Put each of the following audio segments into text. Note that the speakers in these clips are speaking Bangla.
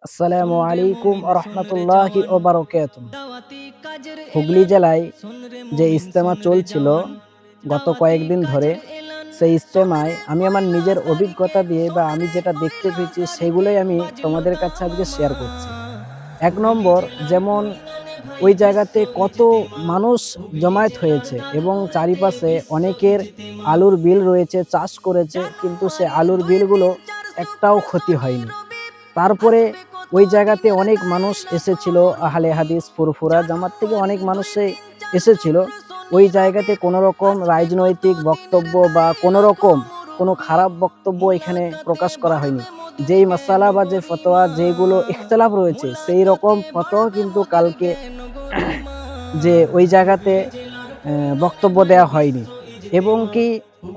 আসসালামু আলাইকুম ওয়া রাহমাতুল্লাহি ওয়া বারাকাতুহু। হুগলি জেলায় যে ইজতেমা চলছিল গত কয়েকদিন ধরে, সেই ইজতেমায় আমি আমার নিজের অভিজ্ঞতা দিয়ে বা আমি যেটা দেখতে পেয়েছি সেগুলোই আমি তোমাদের কাছে আজকে শেয়ার করছি। ১ নম্বর, যেমন ওই জায়গাতে কত মানুষ জমায়েত হয়েছে এবং চারিপাশে অনেকের আলুর বিল রয়েছে, চাষ করেছে, কিন্তু সে আলুর বিলগুলো একটাও ক্ষতি হয়নি। তারপরে ওই জায়গাতে অনেক মানুষ এসেছিল, আহলে হাদিস ফুরফুরা জামাত থেকে অনেক মানুষই এসেছিল। ওই জায়গাতে কোনো রকম রাজনৈতিক বক্তব্য বা কোনো খারাপ বক্তব্য এখানে প্রকাশ করা হয়নি। যেই মাসালা বা যে ফতোয়া যেগুলো ইখতিলাফ রয়েছে সেই রকম ফতোয়া কিন্তু কালকে যে ওই জায়গাতে বক্তব্য দেওয়া হয়নি। এবং কি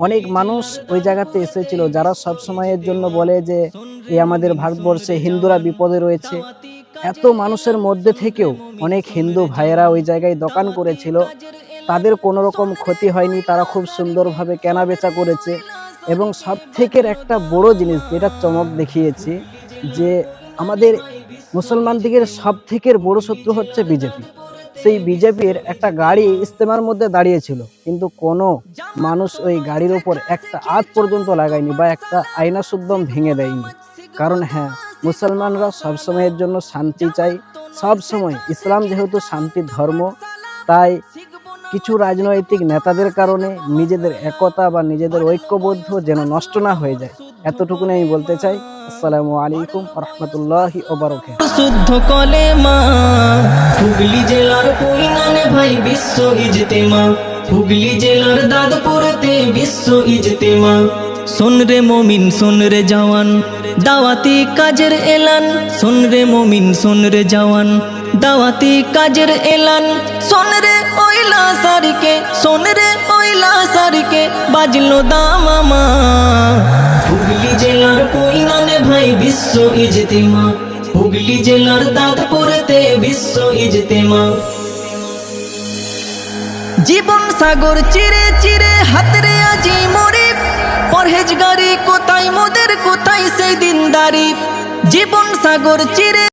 অনেক মানুষ ওই জায়গাতে এসেছিল যারা সব সময়ের জন্য বলে যে এই আমাদের ভারতবর্ষে হিন্দুরা বিপদে রয়েছে। এত মানুষের মধ্যে থেকেও অনেক হিন্দু ভাইয়েরা ওই জায়গায় দোকান করেছিল, তাদের কোনো রকম ক্ষতি হয়নি, তারা খুব সুন্দরভাবে কেনাবেচা করেছে। এবং সবথেকে একটা বড় জিনিস যেটা চমক দেখিয়েছি, যে আমাদের মুসলমান দিকের সবথেকে বড় শত্রু হচ্ছে বিজেপি। সেই বিজেপির একটা গাড়ি ইজতেমার মধ্যে দাঁড়িয়েছিল, কিন্তু কোনো মানুষ ওই গাড়ির উপর একটা আঁচ পর্যন্ত লাগায়নি বা একটা আয়না সুদ্ধম ভেঙে দেয়নি। কারণ হ্যাঁ, মুসলমানরা সবসময়ের জন্য শান্তি চাই, সবসময় ইসলাম যেহেতু শান্তির ধর্ম, তাই কিছু রাজনৈতিক নেতাদের কারণে নিজেদের একতা বা নিজেদের ঐক্যবদ্ধ যেন নষ্ট না হয়ে যায়, এতটুকুনি আমি বলতে চাই। আসসালামু আলাইকুম ওয়া রাহমাতুল্লাহি ওয়া বারাকাতুহু। শুদ্ধ কলেমা হুগলি জেলার পরিণামে ভাই বিশ্ব ইজতেমা, হুগলি জেলার দাদপুরেতে বিশ্ব ইজতেমা। শোন রে মমিন শোন রে জওয়ান, দাওয়াতি কাজের এলান। শোন রে মমিন শোন রে জওয়ান, দাওয়াতি কাজের এলান। শোন রে ওইলা সারিকে, শোন রে ওইলা সারিকে বাজলো দামামা। হুগলি জেলার পরিণামে ভাই বিশ্ব ইজতেমা, হুগলি জেলার দাদপুরেতে বিশ্ব ইজতেমা। জীবন সাগর চিরে চিরে হাতরে আজি মরি, পরহেজগারি কোথায় মোদের কোথায় সেই দিনদারি। জীবন সাগর চিরে